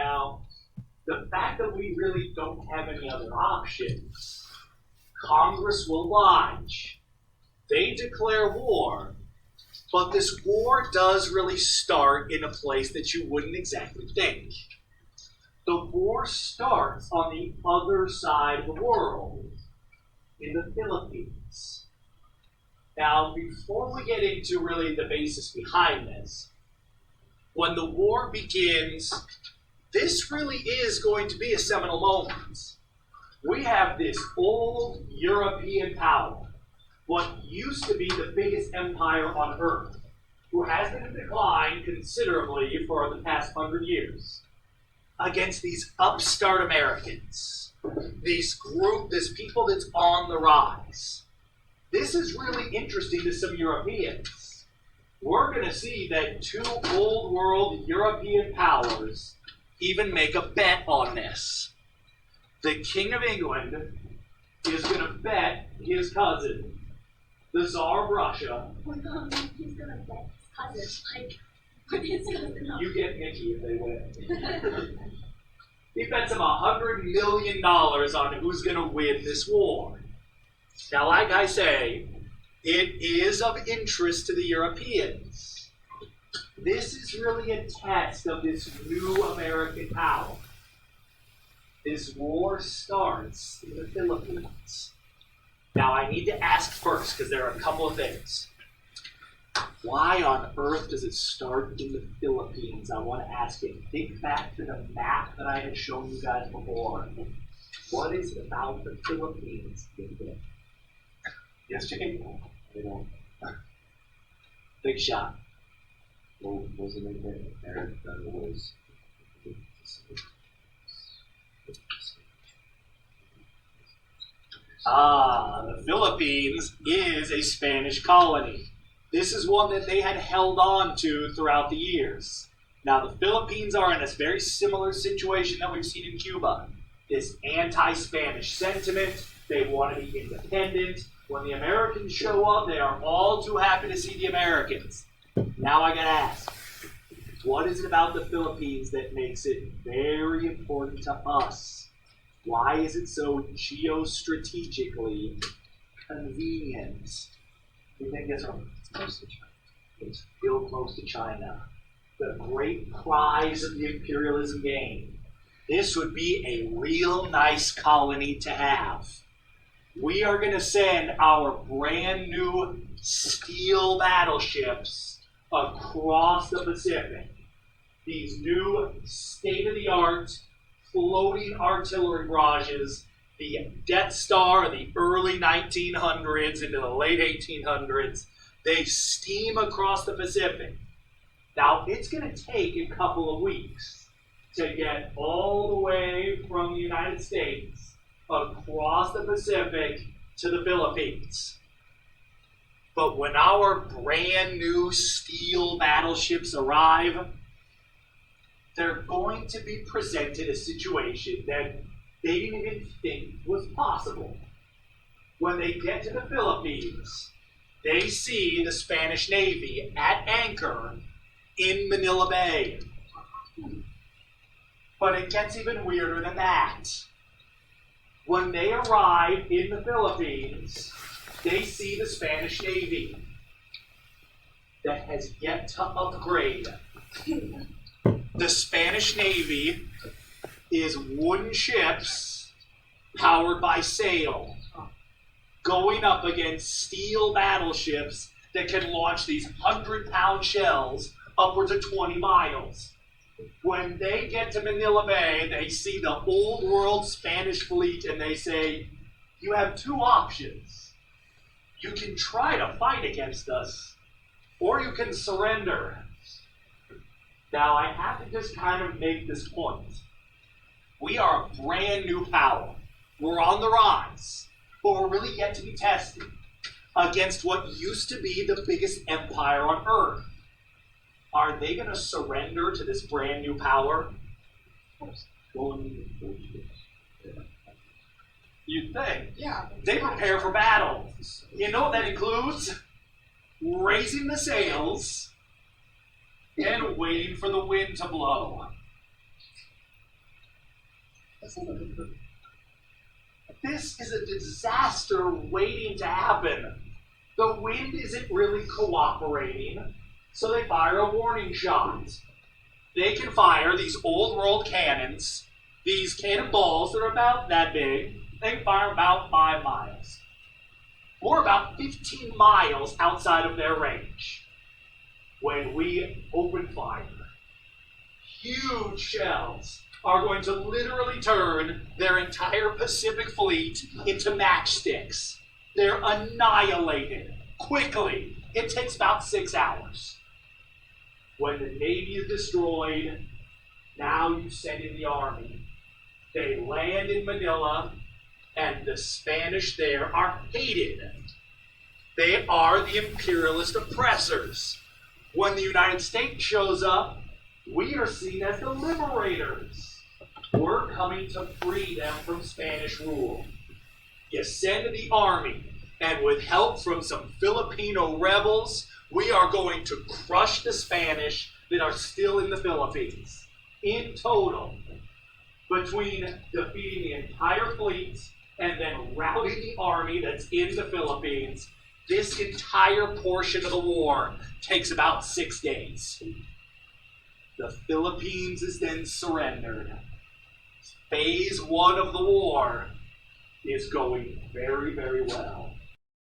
Now, the fact that we really don't have any other options, Congress will lodge. They declare war, but this war does really start in a place that you wouldn't exactly think. The war starts on the other side of the world, in the Philippines. Now, before we get into really the basis behind this, when the war begins, this really is going to be a seminal moment. We have this old European power, what used to be the biggest empire on Earth, who has been in decline considerably for the past 100 years, against these upstart Americans, this people that's on the rise. This is really interesting to some Europeans. We're going to see that two old world European powers even make a bet on this. The King of England is going to bet his cousin, the Tsar of Russia. Well, no, he's going to bet his cousin. Like, his cousin. You get Mickey if they win. He bets him $100 million on who's going to win this war. Now, like I say, it is of interest to the Europeans. This is really a test of this new American power. This war starts in the Philippines. Now, I need to ask first, because there are a couple of things. Why on earth does it start in the Philippines? I want to ask you. Think back to the map that I had shown you guys before. What is it about the Philippines? Yes, Jake? I don't. Big shot. Well, wasn't it there that was? The Philippines is a Spanish colony. This is one that they had held on to throughout the years. Now, the Philippines are in a very similar situation that we've seen in Cuba. This anti-Spanish sentiment, they want to be independent. When the Americans show up, they are all too happy to see the Americans. Now I gotta ask, what is it about the Philippines that makes it very important to us? Why is it so geostrategically convenient? You think it's close to China? It's real close to China. The great prize of the imperialism game. This would be a real nice colony to have. We are going to send our brand new steel battleships across the Pacific. These new state-of-the-art floating artillery barrages, the Death Star of the early 1900s into the late 1800s, they steam across the Pacific. Now, it's going to take a couple of weeks to get all the way from the United States across the Pacific to the Philippines. But when our brand new steel battleships arrive, they're going to be presented a situation that they didn't even think was possible. When they get to the Philippines, they see the Spanish Navy at anchor in Manila Bay. But it gets even weirder than that. When they arrive in the Philippines, they see the Spanish Navy that has yet to upgrade. The Spanish Navy is wooden ships powered by sail, going up against steel battleships that can launch these 100-pound shells upwards of 20 miles. When they get to Manila Bay, they see the old world Spanish fleet and they say, you have two options. You can try to fight against us, or you can surrender. Now, I have to just kind of make this point. We are a brand new power. We're on the rise, but we're really yet to be tested against what used to be the biggest empire on Earth. Are they going to surrender to this brand new power? You'd think. Yeah. They prepare for battle. You know what that includes? Raising the sails and waiting for the wind to blow. This is a disaster waiting to happen. The wind isn't really cooperating, so they fire a warning shot. They can fire these old world cannons, these cannonballs that are about that big. They can fire about 5 miles. We're about 15 miles outside of their range when we open fire. Huge shells are going to literally turn their entire Pacific fleet into matchsticks. They're annihilated quickly. It takes about 6 hours. When the Navy is destroyed, now you send in the Army. They land in Manila, and the Spanish there are hated. They are the imperialist oppressors. When the United States shows up, we are seen as the liberators. We're coming to free them from Spanish rule. You send the army, and with help from some Filipino rebels, we are going to crush the Spanish that are still in the Philippines. In total, between defeating the entire fleet and then routing the army that's in the Philippines, this entire portion of the war takes about 6 days. The Philippines is then surrendered. Phase 1 of the war is going very, very well.